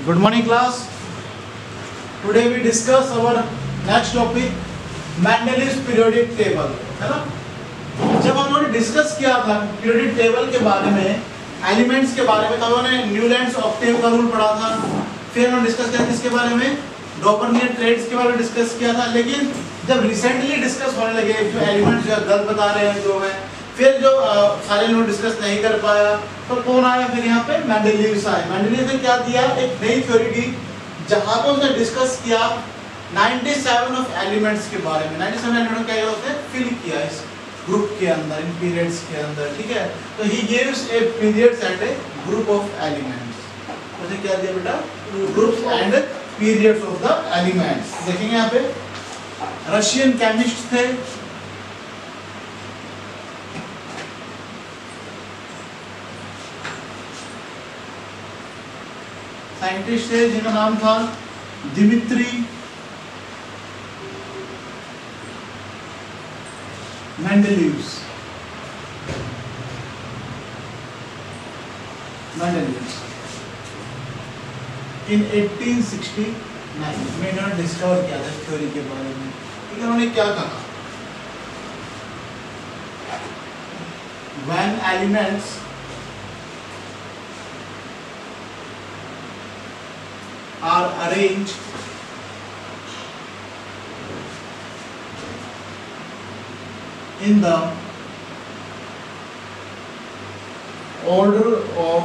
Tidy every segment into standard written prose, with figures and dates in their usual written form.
Good morning class. Today we discuss our next topic Mendeleev's periodic table, है ना। जब हम लोगों ने डिस्कस किया था पीरियोडिक टेबल के बारे में, एलिमेंट्स के बारे में, तब हमने न्यूलैंड्स ऑक्टेव का रूल पढ़ा था। फिर हमने डिस्कस किया किसके बारे में, डॉपर्नियर ट्रेड्स के बारे में डिस्कस किया था। लेकिन जब रिसेंटली डिस्कस होने लगे जो एलिमेंट्स जो गलत बता रहे हैं जो है, फिर जो सारे लोग डिस्कस नहीं कर पाया, तो कौन आया फिर यहाँ पे, मेंडेलीव आए। मेंडेलीव ने क्या दिया, एक नई थ्योरी दी जहाँ पे उसने डिस्कस किया 97 ऑफ एलिमेंट्स के बारे में। 97 एलिमेंट क्या उसने फिल किया इस ग्रुप के अंदर, इन पीरियड्स के अंदर, ठीक है। तो he gives A periods and A group of elements. उसने क्या दिया बेटा, groups and periods of the elements. देखेंगे यहाँ पे रशियन केमिस्ट थे, साइंटिस्ट थे जिनका नाम था दिमित्री मेंडेलीव। इन 1869 में इन्होंने डिस्कवर किया था इस थ्योरी के बारे में। ठीक है, उन्होंने क्या कहा, when elements are arranged in the order of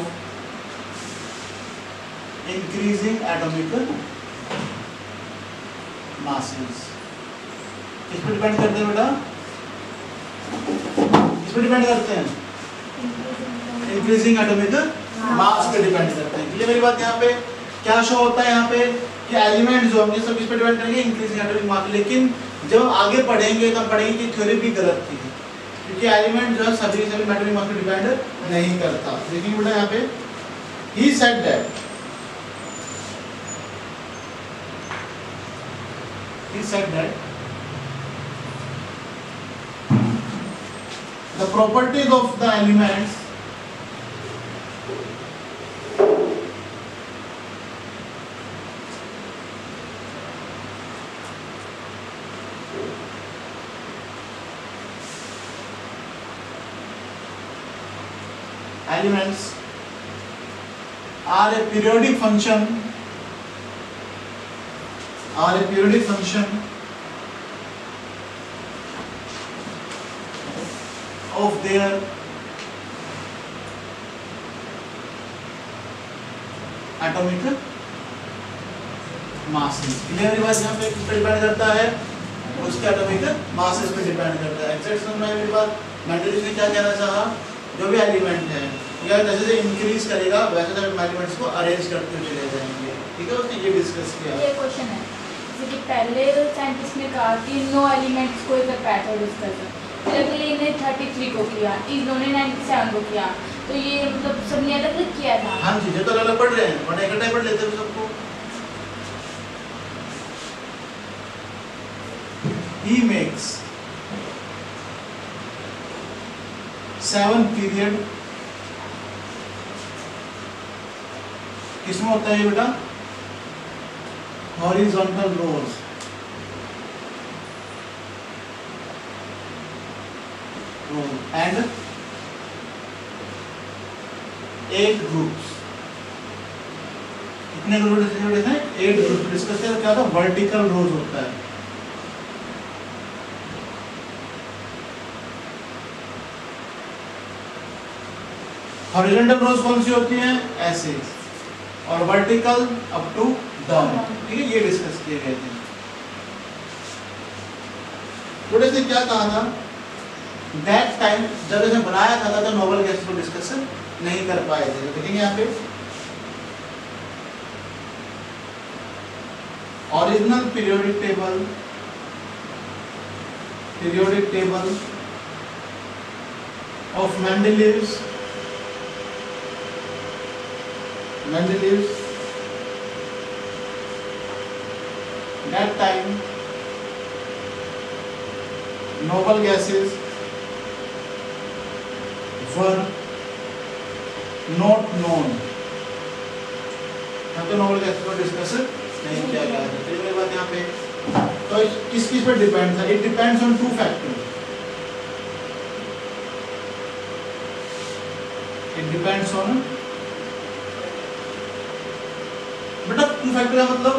increasing atomic masses। किस पे डिपेंड करते हैं बेटा, किस पे डिपेंड करते हैं, इंक्रीजिंग एटॉमिक मास पे डिपेंड करते हैं। ये मेरी बात यहाँ पे क्या शो होता है, यहाँ पे कि एलिमेंट जो होंगे सब किस पे डिपेंड करेंगे, इंक्रीजिंग एटॉमिक मास। लेकिन जब हम आगे पढ़ेंगे तो हम पढ़ेंगे कि थ्योरी भी गलत थी, क्योंकि एलिमेंट जो है सभी एटॉमिक मास पे डिपेंड नहीं करता। देखिए बेटा यहाँ पे he said that, he said that the properties of the elements are a periodic function of their atomic masses। Clear बात, यहाँ पे किस पे डिपेंड करता है, उसके एटॉमिक मासेस पे डिपेंड करता है। एग्जैक्ट समझ में मेरी बात। मेंडेलीव ने क्या कहना चाहा, जो भी एलिमेंट है या जैसे जैसे इंक्रीज करेगा वैसे वैसे एलिमेंट्स को अरेंज करते हुए चले जाएंगे। ठीक है, उसने ये डिस्कस किया। ये क्वेश्चन है जैसे कि पहले साइंटिस्ट ने कहा कि 9 एलिमेंट्स को एक पैटर्न डिस्कस है, फिर अगले ने 33 को किया, इन्होंने 97 को किया, तो ये मतलब सबने अलग अलग किया था। हाँ जी, जो तो अलग पढ़ रहे हैं वरना इकट्ठा ही पढ़ लेते हैं सबको। He makes 7 पीरियड, किसमें होता है ये बेटा, हॉरिजॉन्टल रोज एंड 8 ग्रुप्स। कितने ग्रुप डिस्कस हैं, 8 ग्रुप डिस्कस किया। क्या होता है, वर्टिकल रोज होता है। हॉरिजॉन्टल रोज कौन सी होती हैं, ऐसे, और वर्टिकल अप टू डाउन। ठीक है, ये डिस्कस किए गए थे। थोड़े से क्या कहा था, दैट टाइम जब इसे बनाया था तो नोबल गैसेस को डिस्कस नहीं कर पाए थे। तो देखेंगे यहाँ पे original periodic table of Mendeleev's that time noble gases were not known, यहाँ तो नॉर्मल गैसेस को डिस्कस नहीं किया गया था। चलिए मेरे बात यहाँ पे तो किस किस पर डिपेंड था? It depends on 2 factors. It depends on बेटा 2 फैक्टर का मतलब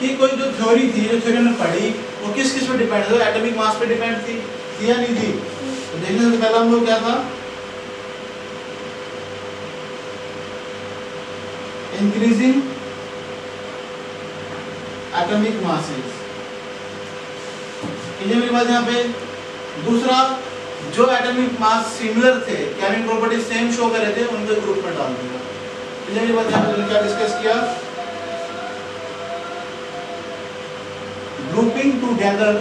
कि कोई जो थ्योरी थी, जो थ्योरी हमने पढ़ी, वो किस किस पे डिपेंड है? एटॉमिक मास पे डिपेंड थी या नहीं थी? तो देखने से पहला हम लोग क्या था, इंक्रीजिंग एटॉमिक मासेस। ये मेरी बात यहाँ पे। दूसरा, जो एटॉमिक मास सिमिलर थे, केमिकल प्रॉपर्टी सेम शो कर रहे थे, उनके ग्रुप में डाल दिया। ये मेरी बात यहाँ पे क्या डिस्कस किया? Grouping together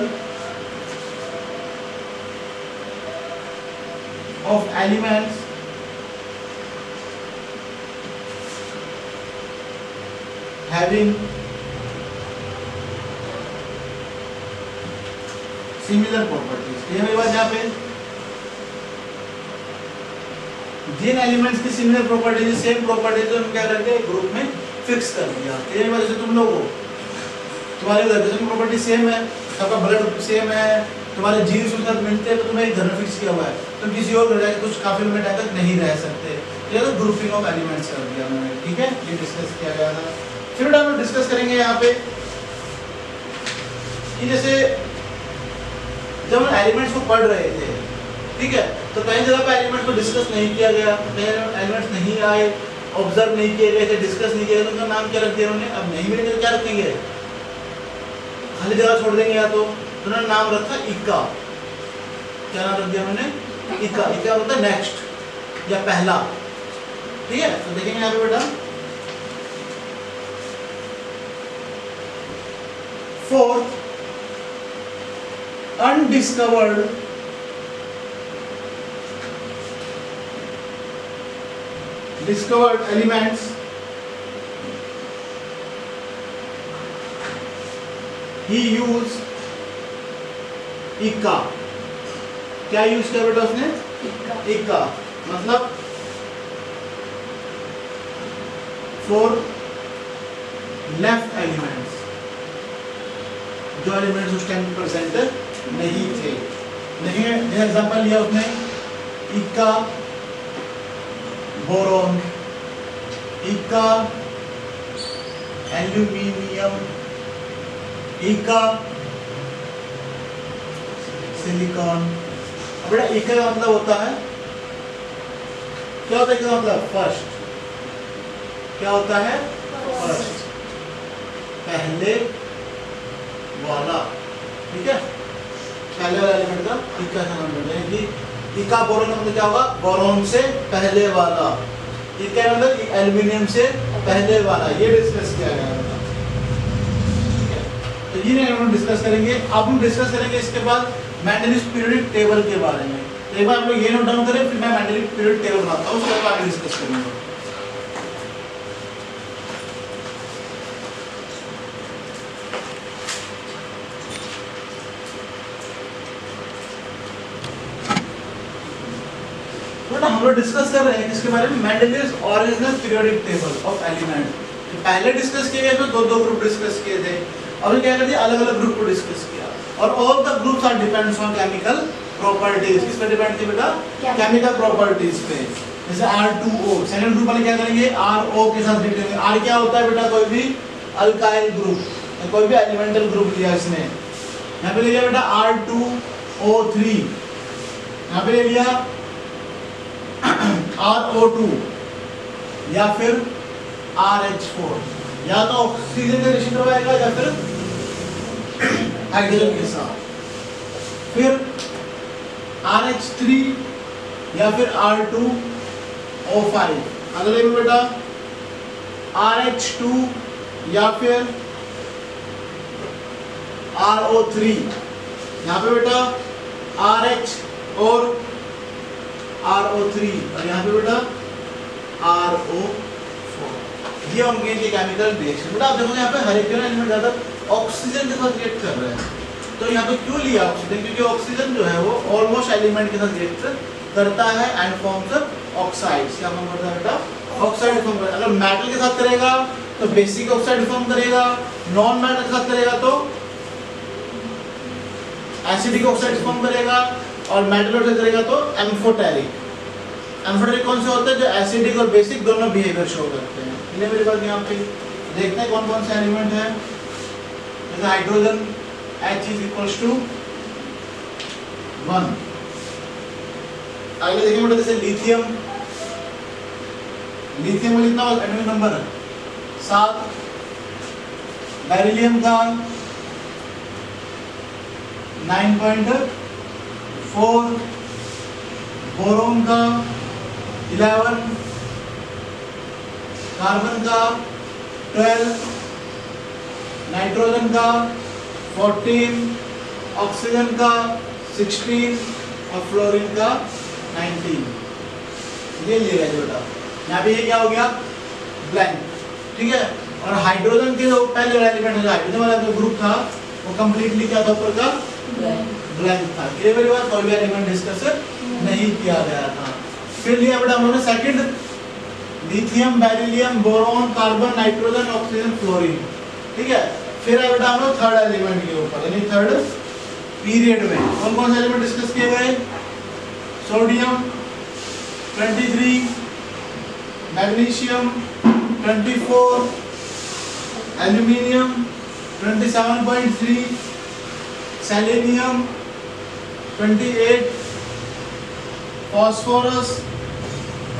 of elements having similar properties। ये मेरी बात यहाँ पे, जिन एलिमेंट्स की सिमिलर प्रॉपर्टीज, सेम प्रॉपर्टीज, उनको क्या करते हैं? ग्रुप में फिक्स कर दिया। ये वजह से तुम लोगों, तुम्हारे उधर प्रॉपर्टी सेम है, सबका ब्लड सेम है, तुम्हारे जीन्स उसके साथ मिलते हैं, तो तुम्हें एक घर में फिक्स किया हुआ है, तुम किसी और घर जाके कुछ काफी लंबे टाइम तक नहीं रह सकते। ये तो ग्रुपिंग ऑफ एलिमेंट्स कर दिया हमने, ठीक है? ये डिस्कस किया गया था। फिर हम डिस्कस करेंगे यहाँ पे कि जैसे जब हम एलिमेंट्स को पढ़ रहे थे, ठीक है, तो कई जगह पे एलिमेंट्स को डिस्कस नहीं किया गया, कहीं एलिमेंट्स नहीं आए, ऑब्जर्व नहीं किए गए थे, डिस्कस नहीं किया गया, तो उनका नाम क्या रख दिया उन्होंने? अब नहीं मिलेंगे तो क्या रखेंगे? खाली जगह छोड़ देंगे। या तो उन्होंने नाम रखा इक्का। क्या नाम रख दिया उन्होंने? इक्का। इक्का होता है नेक्स्ट या पहला, ठीक है? तो देखेंगे यहाँ पे बेटा, फोर्थ, अनडिस्कवर्ड डिस्कवर्ड एलिमेंट्स ही यूज इक्का। क्या यूज किया बेटा उसने? इक्का। मतलब फॉर लेफ्ट एलिमेंट्स, जो एलिमेंट्स उस टाइम प्रेजेंट नहीं थे। देखिए एग्जांपल लिया उसने, इक्का बोरोन, इक्का एल्यूमिनियम, इक्का सिलिकॉन। बेटा इक्का का मतलब होता है, क्या होता है? क्या मतलब? फर्स्ट। क्या होता है? फर्स्ट, पहले वाला, ठीक है? पहले वाला एलिमेंट का इक्का का नाम बोलते हैं कि इक्का बोरोन मतलब क्या होगा? बोरोन से पहले वाला। इक्का मतलब एल्यूमिनियम से पहले वाला। ये डिस्कस किया गया है, तो ये हम डिस्कस करेंगे। अब हम डिस्कस करेंगे इसके बाद मेंडलीव पीरियोडिक टेबल के बारे में। तो एक बार आप लोग ये नोट डाउन करें, फिर मैं मेंडलीव पीरियोडिक टेबल बनाता हूँ, उसके बाद आगे डिस्कस करेंगे। हम लोग डिस्कस कर रहे हैं किसके बारे में? Mendeleev original periodic table of element. पहले डिस्कस किए गए तो दो ग्रुप डिस्कस किए थे, अब क्या कर दिया? अलग अलग ग्रुप को डिस्कस किया। और all the groups are depends on chemical properties. किस पे डिपेंड थी बेटा? केमिकल प्रॉपर्टीज पे। जैसे R2O, सेकंड ग्रुप वाले क्या करेंगे? RO के साथ लिखेंगे। R क्या होता है बेटा? कोई भी अल्काइल ग्रुप, कोई भी एलिमेंटल ग्रुप लिया इसने। यहाँ पे ले लिया बेटा R2O3, यहाँ पे ले लिया RO2 या फिर RH4। या तो ऑक्सीजन का रिलेशन करवाएगा या फिर हाइड्रोजन के साथ। फिर RH3 या फिर R2O5। अगले में बेटा RH2 या फिर RO3। यहाँ पे बेटा RH और RO3 और यहाँ पे बेटा RO4। ये होंगे ये केमिकल रिएक्शन। बेटा आप देखोगे यहाँ पे हर एक एलिमेंट ज्यादा ऑक्सीजन के साथ रिएक्ट कर रहे हैं। तो यहाँ पे क्यों लिया ऑक्सीजन? क्योंकि ऑक्सीजन जो है वो ऑलमोस्ट एलिमेंट के साथ रिएक्ट करता है एंड फॉर्म्स ऑक्साइड्स। क्या फॉर्म करता है बेटा? ऑक्साइड फॉर्म करता है। अगर मेटल के साथ करेगा तो बेसिक ऑक्साइड फॉर्म करेगा, नॉन मेटल के साथ करेगा तो एसिडिक ऑक्साइड फॉर्म करेगा, और मेटल से करेगा तो एम्फोटेरिक। एम्फोटेरिक कौन से होते हैं? जो एसिडिक और बेसिक दोनों बिहेवियर शो करते हैं। इसलिए मेरे पास यहाँ पे देखते हैं कौन कौन से एलिमेंट है। जैसे hydrogen H is equals to 1। आगे देखिए बेटा, जैसे लिथियम, लिथियम में कितना एटॉमिक नंबर है? 7। बेरिलियम का 9.4, बोरोन का 11, कार्बन का 12, नाइट्रोजन का 14, ऑक्सीजन का 16 और फ्लोरीन का 19। ये ले गया बेटा, यहाँ पे ये क्या हो गया? ब्लैंक। ठीक है। और हाइड्रोजन के जो पहले वाला एलिमेंट है, हाइड्रोजन वाला जो ग्रुप था वो कंप्लीटली क्या था? ऊपर का ब्लैंक था। ये मेरी बात, कोई भी एलिमेंट डिस्कस नहीं किया गया था। फिर लिया बेटा हमने second, lithium, beryllium, boron, carbon, nitrogen, oxygen, fluorine. ठीक है। फिर आया बेटा हम लोग थर्ड एलिमेंट के ऊपर, यानी थर्ड पीरियड में कौन कौन से एलिमेंट डिस्कस किए गए? Sodium 23, magnesium 24, aluminium 27.3, selenium 28, phosphorus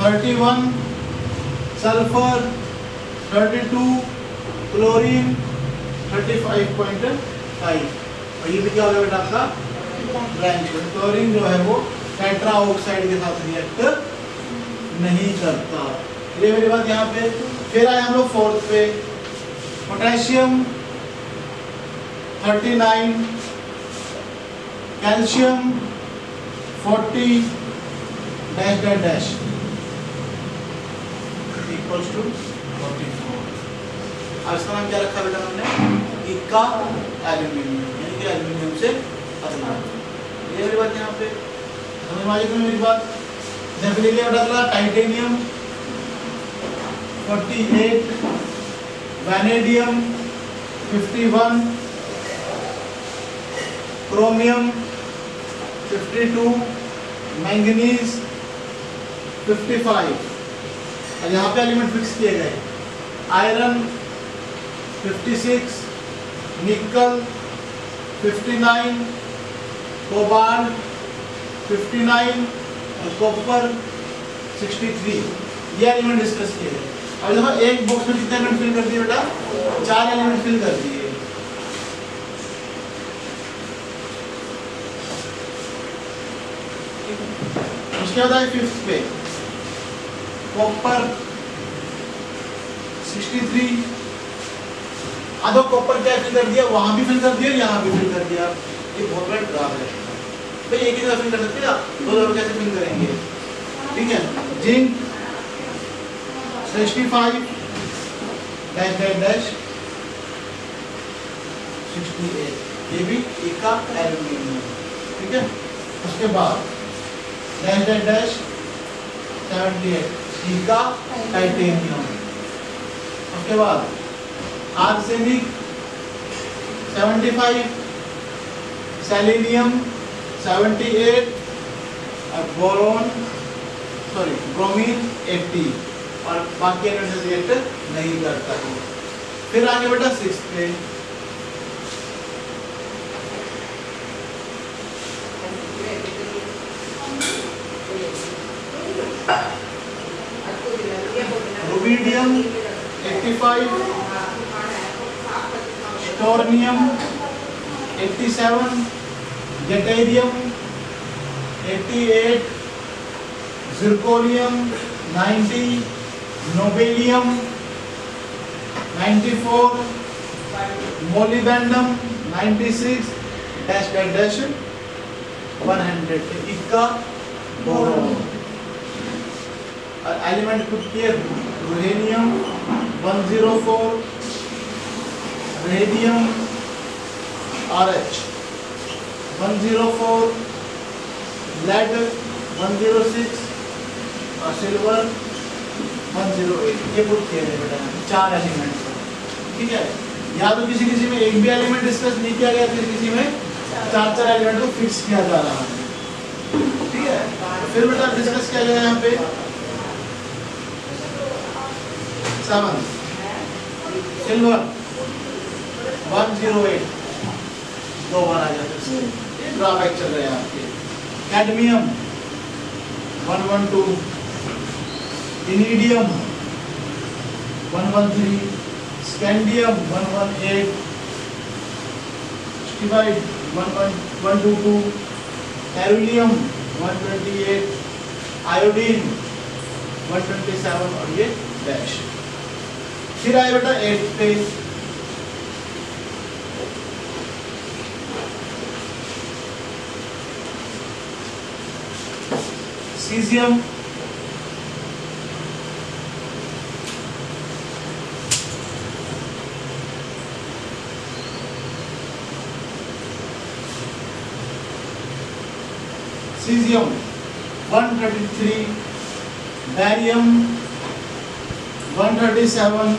31, sulphur 32, chlorine 35.5। और ये भी क्या होगा बेटा आपका? ब्लैंक। क्लोरीन जो है वो टेट्रा ऑक्साइड के साथ रिएक्ट नहीं करता। ये मेरी बात यहाँ पे। फिर आए हम लोग फोर्थ पे, potassium 39, calcium 40 dash dash dash equals to 44। अब इसका नाम क्या रखा बेटा हमने? इक्का एल्यूमिनियम, यानी कि एल्यूमिनियम से पतला। ये मेरी बात यहाँ पे समझ में आई तो मेरी बात। डेफिनेटली बेटा टाइटेनियम 48, वैनेडियम 51, क्रोमियम 52, मैंगनीज 55। और यहाँ पे एलिमेंट फिक्स किए गए, आयरन 56, निकल 59, कोबाल्ट 59 और कॉपर 63। ये एलिमेंट डिस्कस किए गए। अब देखो एक बॉक्स में कितने एलिमेंट फिल कर दिए बेटा? 4 एलिमेंट फिल कर दिए। उसके बाद आए फिफ्थ पे, कॉपर 63। आधो कॉपर क्या फिल कर दिया? वहां भी फिल कर दिया, यहाँ भी फिल कर दिया। ये बहुत बड़ा ड्राफ है भाई, एक ही जगह फिल कर सकते हैं, दो जगह कैसे फिल करेंगे? ठीक है। जिंक 65 डैश डैश डैश 68, ये भी इक्का एल्यूमिनियम। ठीक है। उसके बाद डैश डैश डैश 78 इक्का टाइटेनियम। उसके बाद आर्सेनिक 75, सेलेनियम 78 और बोरोन ब्रोमीन 80। और बाकी एलिमेंट रिएक्ट नहीं करता है। फिर आगे बेटा 6 पे, rubidium 85, स्टोर्नियम 87, गैटेरियम 88, zirconium 90, nobelium 94, मोलिबेंडम 96 dash dash dash 100। इक्का बोरोन। और एलिमेंट कुछ किए, यूरेनियम 104, रेडियम RH 104, लेड 106 और सिल्वर 108। ये पुट किए गए बेटा, 4 एलिमेंट। ठीक है, या तो किसी किसी में एक भी एलिमेंट डिस्कस नहीं किया गया, फिर किसी में चार चार एलिमेंट को फिक्स किया जा रहा है, ठीक है। तो फिर बेटा डिस्कस किया गया यहाँ पे 7 सिल्वर 108 दो बार आ जाते हैं, ये ड्रॉबैक चल रहे हैं आपके। कैडमियम 112, इनिडियम 113, स्कैंडियम 118, स्टिबाइड 122, हेरुलियम 128, आयोडीन 127 और ये डैश। फिर आए बेटा 8 पे सीजियम 133, बैरियम 137,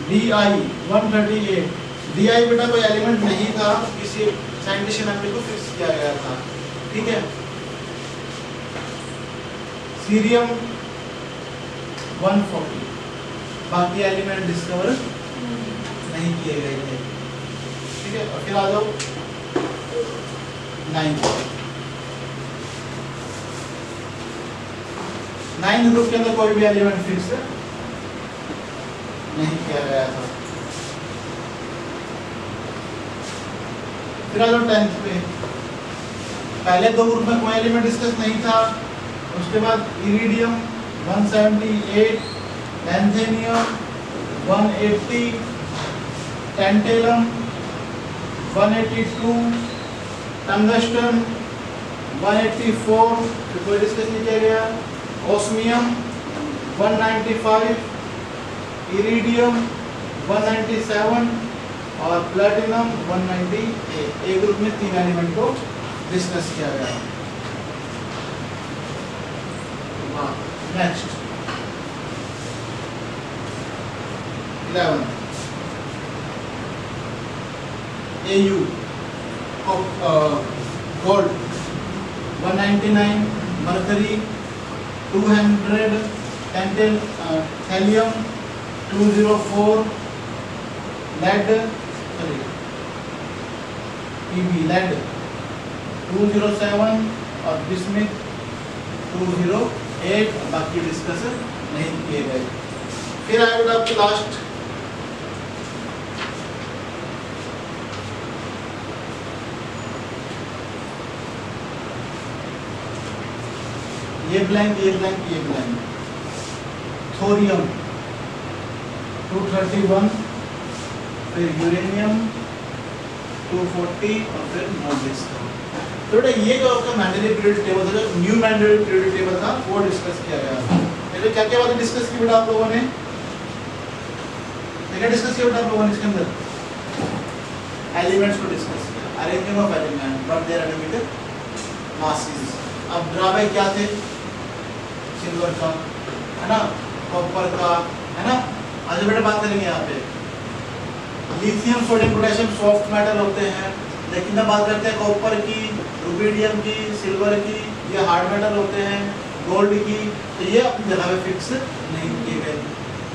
DI 138। DI बेटा कोई एलिमेंट नहीं था, किसी साइंटिस्ट ने को फिक्स किया गया था, ठीक है। सीरियम 140, बाकी एलिमेंट डिस्कवर नहीं किए गए थे, ठीक है। और फिर आ जाओ 9 ग्रुप के अंदर कोई भी एलिमेंट फिक्स नहीं किया गया था। फिर आ जाओ 10th पे, पहले दो ग्रुप में कोई एलिमेंट डिस्कस नहीं था, उसके बाद इरिडियम 178, लैंथेनियम 180, टेंटेलम 182, टंगस्टन 184, कोई डिस्कस नहीं किया गया। ओस्मियम 195, इरिडियम 197 और प्लैटिनम 198। एक ग्रुप में 3 एलिमेंट को डिस्कस किया गया। Next 11 AU gold 199, mercury 200, thallium 204, lead lead 207 और बिस्मिथ 208। बाकी डिस्कस नहीं किए गए। फिर आएगा आपके लास्ट ये ब्लैंक, ये ब्लैंक, ये ब्लैंक। थोरियम 231, फिर यूरेनियम 240 और फिर नॉर्डिस्क। तो बेटा ये जो आपका मैंडेटरी पीरियोडिक टेबल था, जो न्यू मैंडेटरी पीरियोडिक टेबल था, वो डिस्कस किया गया। तो क्या क्या बातें डिस्कस की बेटा आप लोगों ने? क्या डिस्कस किया बेटा आप लोगों ने इसके अंदर? एलिमेंट्स को डिस्कस किया, arrangement of element, what their atomic masses. अब ड्रॉबैक क्या थे? सिल्वर का, है ना, कॉपर का, है ना। आज बेटा बात करेंगे यहाँ पे lithium, sodium, potassium soft metal होते हैं, लेकिन जब बात करते हैं कॉपर की, रुबिडियम की, सिल्वर की, ये हार्ड मेटल होते हैं, गोल्ड की, तो ये अपनी जगह पे फिक्स नहीं किए गए।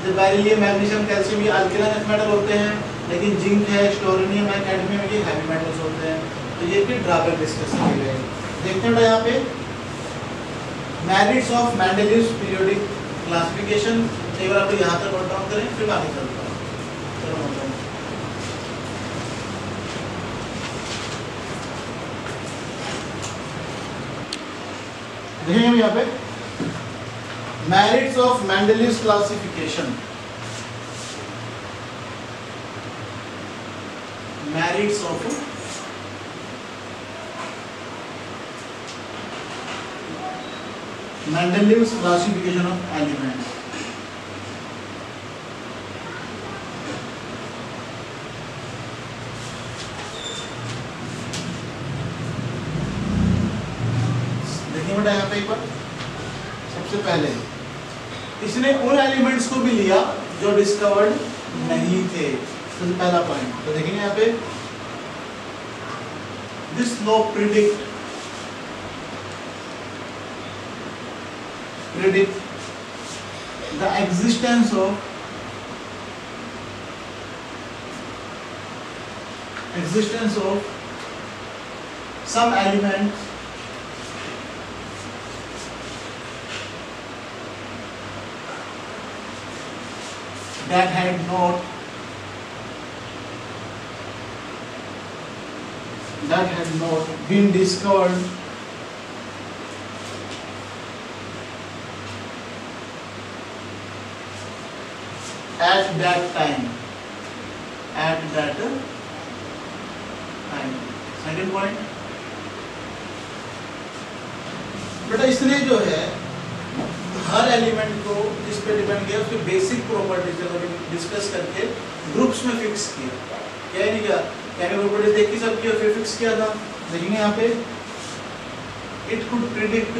जब बेरिलियम, मैग्नीशियम, कैल्शियम ये अल्कलाइन मेटल होते हैं, लेकिन जिंक है, स्टोरोनियम है, कैडमियम ये हैवी मेटल्स होते हैं। तो ये भी ड्रॉबैक डिस्कस किए गए। देखते हैं यहाँ पे मेरिट्स ऑफ मेंडेलियस पीरियोडिक क्लासिफिकेशन। एक बार आप यहाँ तक नोट डाउन करें, फिर आगे चलता हूँ। चलो नोट डाउन। देखेंगे यहाँ पे merits of Mendeleev's classification. Merits of Mendeleev's classification of elements. देखिए बेटा यहाँ पे एक बार, सबसे पहले इसने उन एलिमेंट्स को भी लिया जो डिस्कवर्ड नहीं थे। तो पहला पॉइंट तो देखेंगे यहाँ पे, this law predict the existence of some elements that had not been discovered at that time. Second point, बेटा इसने जो है हर एलिमेंट को जिस पे डिपेंड किया उसके बेसिक प्रॉपर्टीज डिस्कस करके ग्रुप्स में फिक्स किया। क्या नहीं किया, केमिकल प्रॉपर्टीज देखी सबकी और फिर फिक्स किया था। देखेंगे यहाँ पे, it could predict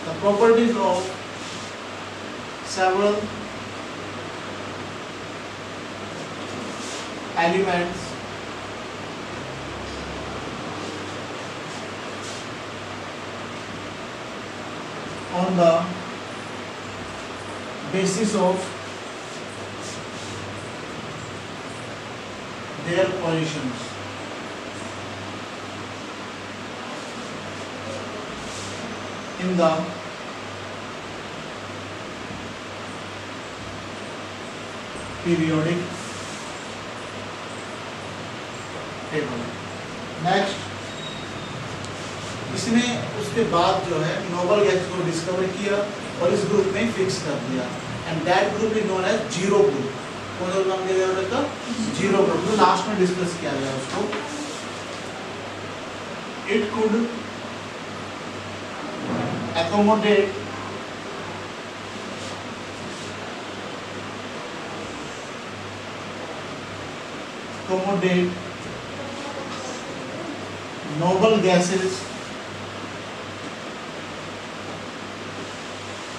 the properties of several elements on the basis of their positions. In the periodic table. Next, इसने उसके बाद जो है नोबल गैस को डिस्कवर किया और इस ग्रुप में फिक्स कर दिया, and that group is known as zero group. कौन सा नाम दिया गया था? Zero group. तो लास्ट में डिस्कस किया गया उसको। It could accommodate noble gases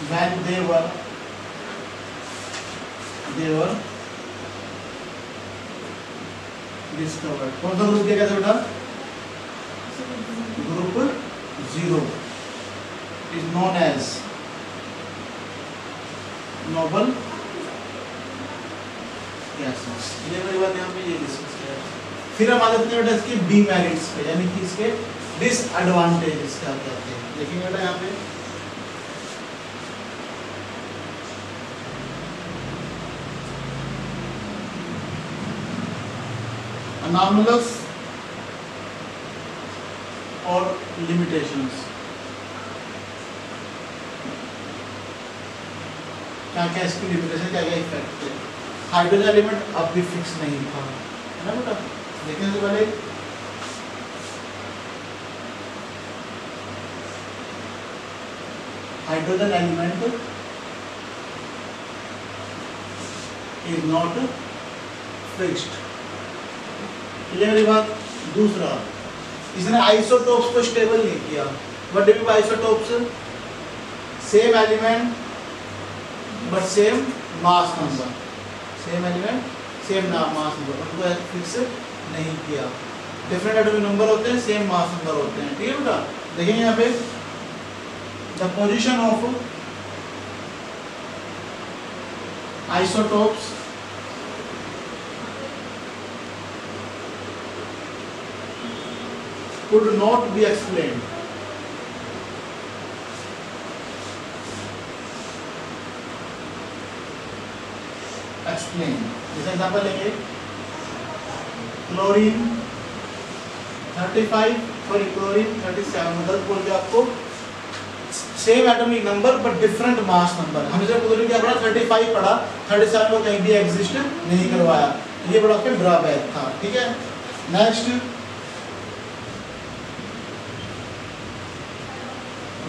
when they were discovered. कौन सा ग्रुप दिया गया था बेटा? Group zero is known as noble gases। ये मेरी बात यहाँ पे ये डिस्कस किया। फिर हम आ जाते हैं बेटा इसके डीमेरिट्स पे, यानी कि इसके डिसएडवांटेजेस क्या कहते हैं। देखिए बेटा यहाँ पे, anomalous और limitations। क्या क्या इसकी लिमिटेशन, क्या क्या इफेक्ट है। हाइड्रोजन एलिमेंट अब भी फिक्स नहीं था, है ना बेटा। देखने से पहले hydrogen element is not fixed. Clear मेरी बात। दूसरा, इसने आइसोटोप्स को स्टेबल नहीं किया। What do you mean isotopes? Same element but same mass number, same element same mass number, उनको फिक्स नहीं किया। डिफरेंट एटॉमिक नंबर होते हैं, सेम मास नंबर होते हैं। ठीक है बेटा। देखेंगे यहाँ पे, the position of isotopes could not be explained। जैसे एग्जाम्पल लेंगे, क्लोरीन 35 सॉरी क्लोरीन 37, मतलब बोल दिया आपको same atomic number but different mass number. हमने जब क्लोरीन क्या पढ़ा, 35 पढ़ा, 37 को कहीं भी एग्जिस्ट नहीं करवाया। ये बड़ा आपका ड्रॉबैक था। ठीक है। Next,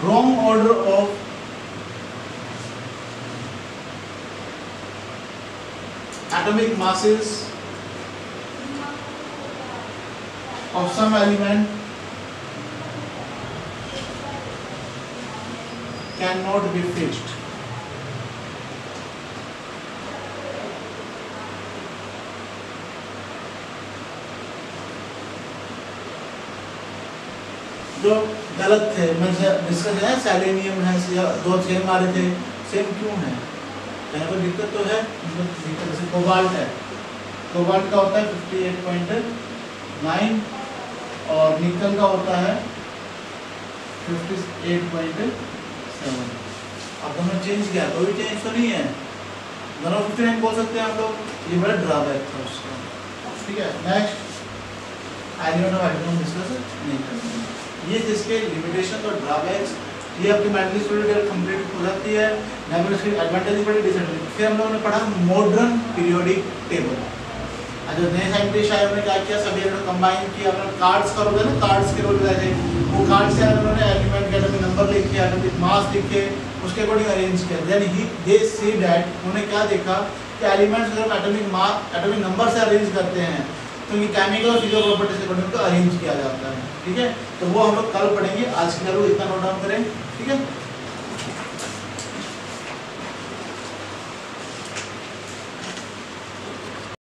wrong order of atomic masses of some element cannot be fixed. जो गलत थे, मैं डिस्कस है सेलेनियम है या 2 सेम आ रहे थे, सेम क्यों है? कहीं पर दिक्कत तो है, जैसे कोबाल्ट है, कोबाल्ट का होता है 58.9 और निकल का होता है 58.7। अब दोनों चेंज किया, कोई चेंज तो नहीं है, दोनों 59 बोल सकते हैं हम लोग, ये बड़ा ड्रॉबैक था उसका। ठीक है, next element of atom discuss नहीं करेंगे। ये जिसके लिमिटेशन और ड्रॉबैक्स, ये आपकी मेंटली स्टडी कंप्लीट हो जाती है। नेवर इसकी एडवांटेज पड़ी, डिसएडवांटेज। फिर हम लोगों ने पढ़ा मॉडर्न पीरियोडिक टेबल। जो नए साइंटिस्ट आए उन्होंने क्या किया, सभी ने कंबाइन किया, अपना कार्ड्स का रोल है ना, कार्ड्स के रोल थे, वो कार्ड से उन्होंने एलिमेंट के एटॉमिक नंबर लिखे, एटॉमिक मास लिखे, उसके अकॉर्डिंग अरेंज किया। देन ही दे सी दैट, उन्होंने क्या देखा कि एलिमेंट्स अगर एटॉमिक मास एटॉमिक नंबर से अरेंज करते हैं तो ये केमिकल और फिजिकल प्रॉपर्टीज के अकॉर्डिंग को अरेंज किया जाता है। ठीक है, तो वो हम लोग कल पढ़ेंगे, आज के लिए इतना नोट डाउन करें। ठीक है।